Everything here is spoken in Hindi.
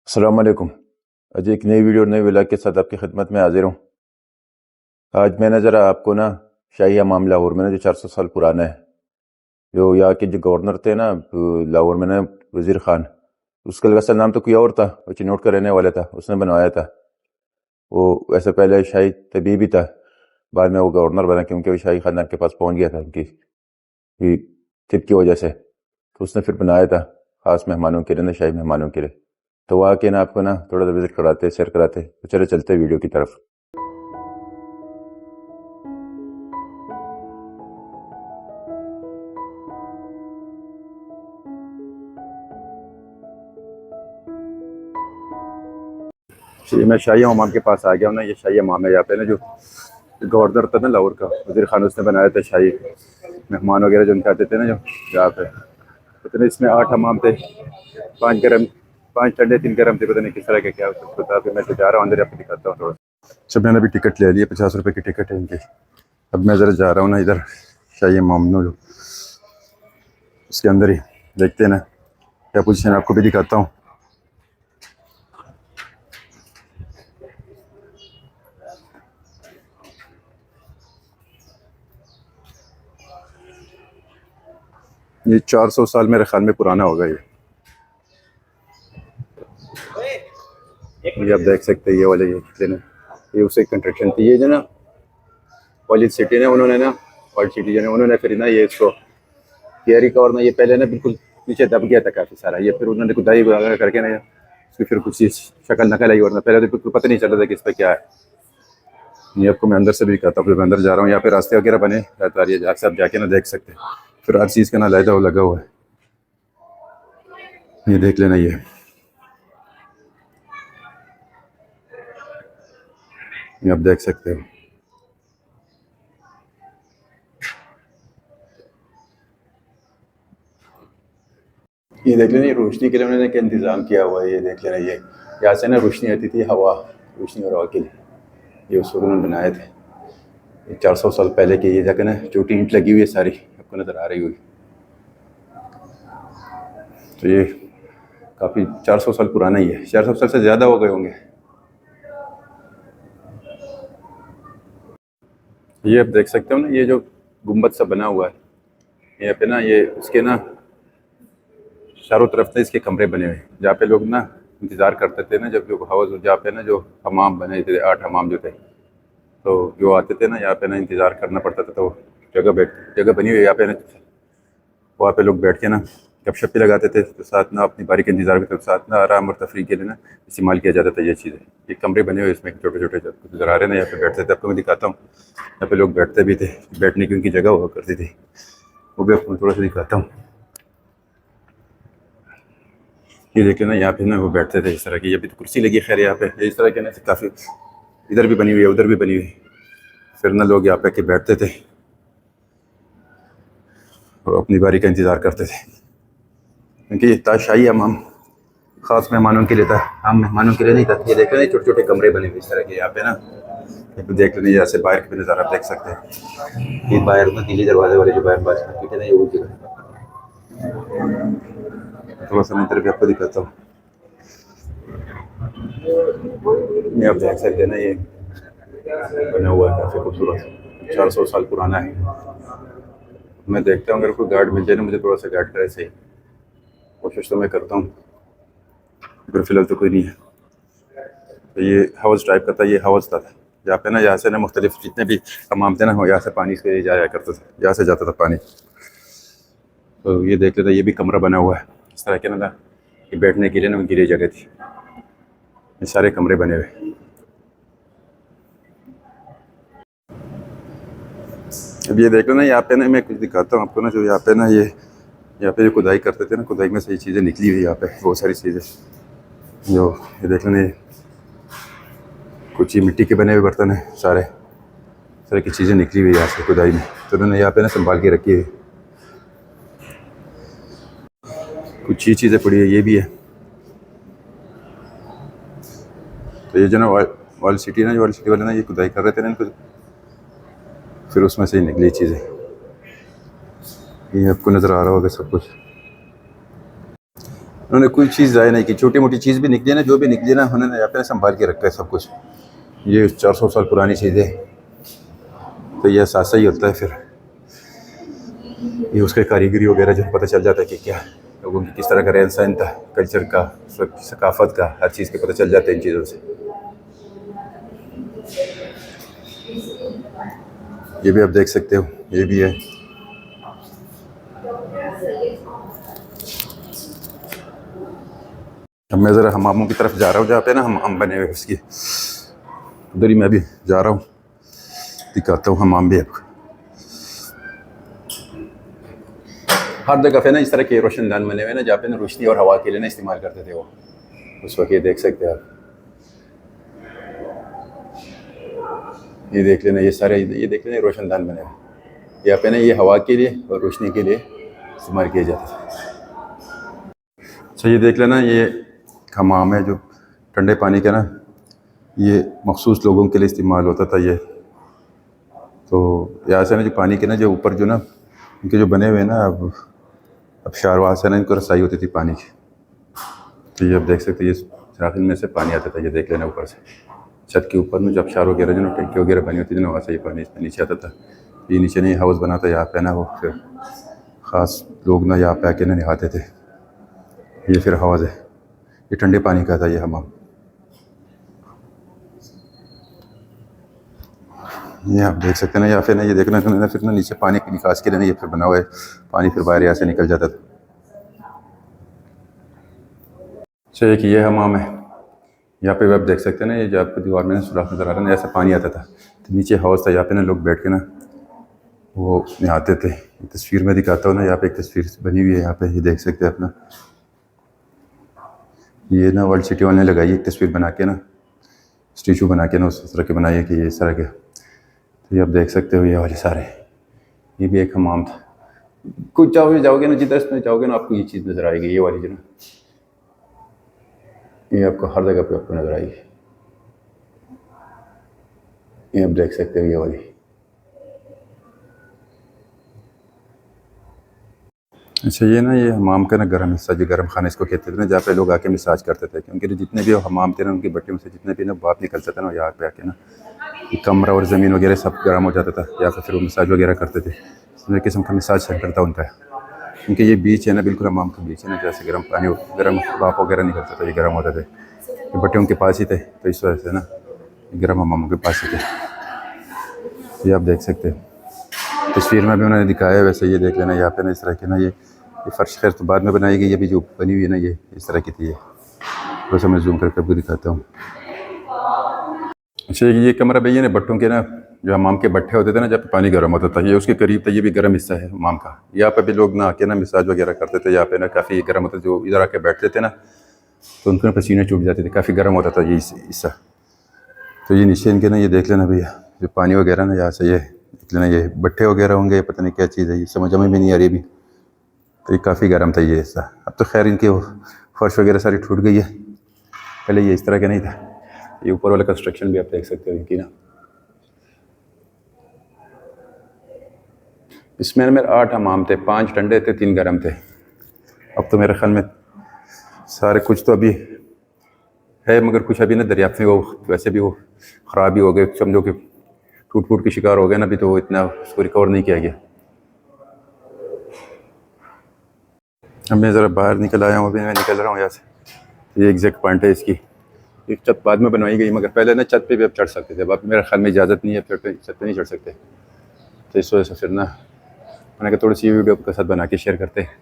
अस्सलाम वालेकुम। आज एक नई वीडियो नए व्लॉग के साथ आपकी खिदमत में हाजिर हूँ। आज मैंने ज़रा आपको ना शाही हमाम लाहौर में ना जो 400 साल पुराना है, जो यहाँ के जो गवर्नर थे ना लाहौर में ना, वज़ीर ख़ान, उसका असल नाम तो कोई और था, वो चिनौट का रहने वाला था, उसने बनवाया था। वो वैसे पहले शाही तबीब ही था, बाद में वो गवर्नर बना क्योंकि वो शाही ख़ानदान के पास पहुँच गया था उनकी तिब की वजह से। तो उसने फिर बनाया था ख़ास मेहमानों के लिए ना, शाही मेहमानों के लिए। तो वहाँ के ना आपको ना थोड़ा सा विज़िट कराते, सैर कराते। तो चले चलते वीडियो की तरफ। चलिए, मैं शाही हमाम के पास आ गया हूँ ना। ये शाही हमाम है, यहाँ पे ना जो गवर्नर था ना लाहौर का, वज़ीर ख़ान, उसने बनाया था। शाही मेहमान वगैरह जो उनके आते थे ना जो यहाँ पे, पता नहीं इसमें 8 हमाम थे, 5 गर्म, 5 ठंडे, 3 गर्म थे। पता नहीं किस तरह के क्या बता। फिर मैं तो जा रहा हूँ अंदर, आपको दिखाता हूँ थोड़ा। सब मैंने अभी टिकट ले लिया, 50 रुपये की टिकट है इनकी। अब मैं ज़रा जा रहा हूँ ना इधर शाही हमाम जो उसके अंदर ही, देखते हैं ना क्या पोजीशन, आपको भी दिखाता हूँ। ये 400 साल मेरे ख्याल में पुराना होगा ये आप देख सकते हैं। ये वाले ये कितने, ये उसे कंस्ट्रक्शन थी। ये जो ना वर्ल्ड सिटी ने, उन्होंने ना, वर्ल्ड सिटी जो है उन्होंने फिर ना ये इसको कियारी का, और ना ये पहले ना बिल्कुल नीचे दब गया था काफ़ी सारा। ये फिर उन्होंने खुदाई वगैरह करके ना उसकी फिर कुछ शक्ल नकल आई, वरना पहले तो बिल्कुल पता नहीं चल रहा था कि इस पर क्या है। ये आपको मैं अंदर से भी दिखाता हूँ। फिर मैं अंदर जा रहा हूँ, यहाँ पे रास्ते वगैरह बने रहता है, जहाँ से आप जाके ना देख सकते हैं। फिर हर चीज़ का ना अलहदा वो लगा हुआ है, ये देख लेना। ये आप देख सकते हो। ये देख लेना, ये रोशनी के लिए उन्होंने क्या इंतज़ाम किया हुआ है। ये देख लेना, ये यहाँ से ना रोशनी आती थी, हवा, रोशनी और हवा के लिए ये उस वक्त उन्होंने बनाए थे। ये 400 साल पहले की ये जगह ना, छोटी ईंट लगी हुई है सारी, आपको नज़र आ रही हुई। तो ये काफ़ी 400 साल पुराना ही है, 400 साल से ज़्यादा हो गए होंगे। ये आप देख सकते हो ना, ये जो गुम्बद सा बना हुआ है यहाँ पे ना, ये उसके ना चारों तरफ से इसके कमरे बने हुए हैं, जहाँ पे लोग ना इंतज़ार करते थे ना, जब जो हवस, जहाँ पे ना जो हमाम बने थे, 8 हमाम जो थे, तो जो आते थे ना यहाँ पे ना, इंतज़ार करना पड़ता था। तो जगह बनी हुई है यहाँ पे ना, वहाँ पे लोग बैठ के ना गपशप भी लगाते थे, तो साथ ना अपनी बारी का इंतज़ार करते थे, साथ ना आराम और तफरीह के लिए ना इस्तेमाल किया जाता था ये चीज़ें। ये कमरे बने हुए इसमें छोटे छोटे नज़र आ रहे हैं ना, यहाँ पे बैठते थे। आपको मैं दिखाता हूँ, यहाँ पे लोग बैठते भी थे, बैठने की उनकी जगह हुआ करती थी, वो भी आपको थोड़ा सा दिखाता हूँ। ये देखिए ना, यहाँ पे ना वो बैठते थे इस तरह की। ये भी तो कुर्सी लगी है खैर यहाँ पे, इस तरह के ना काफ़ी, इधर भी बनी हुई है, उधर भी बनी हुई है। फिर ना लोग यहाँ पे के बैठते थे और अपनी बारी का इंतज़ार करते थे, क्योंकि ये ताशाही हमाम ख़ास मेहमानों के लिए था, आम मेहमानों के लिए नहीं था। ये देख रहे हैं छोटे छोटे कमरे बने हुए इस तरह के यहाँ पे ना। ये तो देख लें, जैसे बाहर के भी नज़ारा आप देख सकते हैं। ये बाहर ना नीले दरवाजे वाले जो बाहर बात करते थे ना, ये वो जगह। थोड़ा सा मैं इधर भी आपको दिखाता हूँ। ये आप देख सकते हैं ना, ये बना हुआ है काफ़ी खूबसूरत, 400 साल पुराना है। मैं देखता हूँ अगर कोई गार्ड मिल जाए ना, मुझे थोड़ा सा गाइड करे सही, कोशिश तो मैं करता हूँ, मगर फिलहाल तो कोई नहीं है। तो ये हवज़ टाइप का था, ये हवज़ था यहाँ पे ना, यहाँ से ना मुख्तलिफ जितने भी हमाम थे ना, यहाँ से पानी से जाया करता था, यहाँ से जाता था पानी। तो ये देख लेते, ये भी कमरा बना हुआ है इस तरह के ना, ये बैठने के लिए ना उनके लिए जगह थी। ये सारे कमरे बने हुए। अब ये देख लो ना, यहाँ पे ना मैं कुछ दिखाता हूँ आपको ना, जो यहाँ पे ना ये यहाँ पे जो खुदाई करते थे ना, खुदाई में से ये चीज़ें निकली हुई यहाँ पे बहुत सारी चीज़ें। जो ये देख लो ना, कुछ ही मिट्टी के बने हुए बर्तन है, सारे तरह की चीज़ें निकली हुई है यहाँ से खुदाई में। तो उन्होंने यहाँ पे ना संभाल के रखी है। कुछ ही चीज़ें पड़ी है, ये भी है। तो ये जो ना वर्ल्ड सिटी ना, वर्ल्ड सिटी वाले ना ये खुदाई कर रहे थे ना इनको, फिर उसमें से ही निकली चीज़ें। ये आपको नज़र आ रहा होगा सब कुछ। उन्होंने कोई चीज़ ज़ाया नहीं की, छोटी मोटी चीज़ भी निकली ना, जो भी निकली ना, उन्होंने यहाँ पे संभाल के रखा है सब कुछ। ये 400 साल पुरानी चीज़ें, तो ये एहसास ही होता है फिर, ये उसके कारीगरी वगैरह जो पता चल जाता है कि क्या लोगों की किस तरह का रहन सहन था, कल्चर का, सकाफत का, हर चीज़ के पता चल जाता है इन चीज़ों से। ये भी आप देख सकते हो, ये भी है। अब मैं ज़रा हमामों की तरफ जा रहा हूँ जहाँ पे ना हम बने हुए उसकी, उधर ही मैं भी जा रहा हूँ, दिखाता हूँ हमाम भी आपको। हर जगह पे ना इस तरह के रोशनदान बने हुए ना, जहाँ पे ना रोशनी और हवा के लिए ना इस्तेमाल करते थे वो उस वक्त। ये देख सकते हैं आप, ये देख लेना, ये सारे ये देख लेना रोशनदान बने हुए, यहाँ पे ना ये हवा के लिए और रोशनी के लिए इस्तेमाल किया जाता था। अच्छा, ये देख लेना, ये हमाम है जो ठंडे पानी का ना, ये मखसूस लोगों के लिए इस्तेमाल होता था ये। तो यहाँ से ना जो पानी के ना जो ऊपर जो ना इनके जो बने हुए ना, अब शारवा से ना इनको रसाई होती थी पानी की। तो ये आप देख सकते हैं, ये सराफिन में से पानी आता था, ये देख लेना ऊपर से छत के ऊपर में, जब शार वगैरह जो ना टंकी वगैरह बनी होती थी ना, वहाँ से ये पानी इसमें नीचे आता था। ये नीचे नहीं हाउस बना था यहाँ पे ना, वो फिर ख़ास लोग ना यहाँ पे आके ना नहाते थे। ये फिर हवाज़ है, ये ठंडे पानी का था ये हमाम। ये आप देख सकते हैं ना, या फिर ना ये देखना फिर ना नीचे पानी की निकास के लिए ना ये फिर बना हुआ है, पानी फिर बाहर यहाँ से निकल जाता था। अच्छा, एक ये हमाम है, यहाँ पे आप देख सकते हैं ना, ये जहाँ पे दीवार में ना सुराख नज़र आ रहा है ना, ऐसा पानी आता था, तो नीचे हाउस था, यहाँ पे ना लोग बैठ के ना वो नहाते थे। तस्वीर में दिखाता हूँ ना, यहाँ पे एक तस्वीर बनी हुई है, यहाँ पे ये देख सकते हैं अपना, ये ना वर्ल्ड सिटी वाले ने लगाई एक तस्वीर बना के ना, स्टेचू बना के ना उस तरह के बनाई है कि ये इस तरह के। तो ये आप देख सकते हो, ये वाले सारे, ये भी एक हमाम था। कुछ जाओगे ना, जिधर इसमें जाओगे ना, आपको ये चीज़ नज़र आएगी, ये वाली जो ना, ये आपको हर जगह पे आपको नज़र आएगी। ये आप देख सकते हो, ये वाली। अच्छा, ये ना ये हमाम का ना गर्म हिस्सा, जो गर्म खाना इसको कहते थे ना, जहाँ पे लोग आके मसाज करते थे, क्योंकि जितने भी हमाम थे ना, उनकी बट्टियों से जितने भी ना भाप निकलता था ना, यहाँ पे आके ना कमरा और ज़मीन वगैरह सब गर्म हो जाता था, या फिर वो मसाज वगैरह करते थे। इस किस्म का मसाज सेंटर था उनका, क्योंकि ये बीच है ना, बिल्कुल हमाम का बीच है ना, जैसे गर्म पानी गर्म भाप वगैरह निकलता था, ये गर्म होते थे, ये बट्टे उनके पास ही थे, तो इस वजह से ना गर्म हमामों के पास ही थे। ये आप देख सकते हैं, तस्वीर में भी उन्होंने दिखाया है, वैसे ये देख लेना, यहाँ पे ना इस तरह की ना ये फ़र्श खैर तो बाद में बनाई गई, ये भी जो बनी हुई है ना, ये इस तरह की थी। ये वैसे मैं जूम करके आपको दिखाता हूँ। अच्छा, ये कमरा भैया ने बट्टों के ना, जो हमाम के बट्टे होते थे ना, जब पानी गर्म होता था, ये उसके करीब था, ये भी गर्म हिस्सा है हमाम का। यहाँ पे भी लोग ना आके ना मसाज वगैरह करते थे, यहाँ पे ना काफ़ी गर्म होता था, जो इधर आके बैठते थे ना, तो उनको पसीने छूट जाते थे, काफ़ी गर्म होता था ये हिस्सा। तो ये नीचे इनके ना, ये देख लेना भैया, जो पानी वगैरह ना यहाँ से ये देख लेना, ये बट्टे वगैरह होंगे, पता नहीं क्या चीज़ है, ये समझ में भी नहीं आ रही अभी। तो ये काफ़ी गर्म था ये हिस्सा। अब तो खैर इनके वो फर्श वगैरह सारी टूट गई है, पहले ये इस तरह का नहीं था। ये ऊपर वाला कंस्ट्रक्शन भी आप देख सकते हो इनकी ना। इसमें मेरे 8 हमाम थे, 5 ठंडे थे, 3 गर्म थे। अब तो मेरे ख्याल में सारे कुछ तो अभी है, मगर कुछ अभी ना दरियाफ्त में वो वैसे भी वो ख़राब ही हो गए, समझो कि टूट फूट के शिकार हो गए ना, अभी तो वो इतना उसको रिकवर नहीं किया गया। अब मैं ज़रा बाहर निकल आया हूँ, अभी मैं निकल रहा हूँ यहाँ से। ये एग्जैक्ट पॉइंट है इसकी। एक छत बाद में बनवाई गई, मगर पहले ना छत पे भी आप चढ़ सकते थे, अब मेरे ख्याल में इजाज़त नहीं है, छत पे नहीं चढ़ सकते। तो इस वजह से फिर ना मैंने कहा थोड़ी सी वीडियो आपके साथ बना के शेयर करते हैं।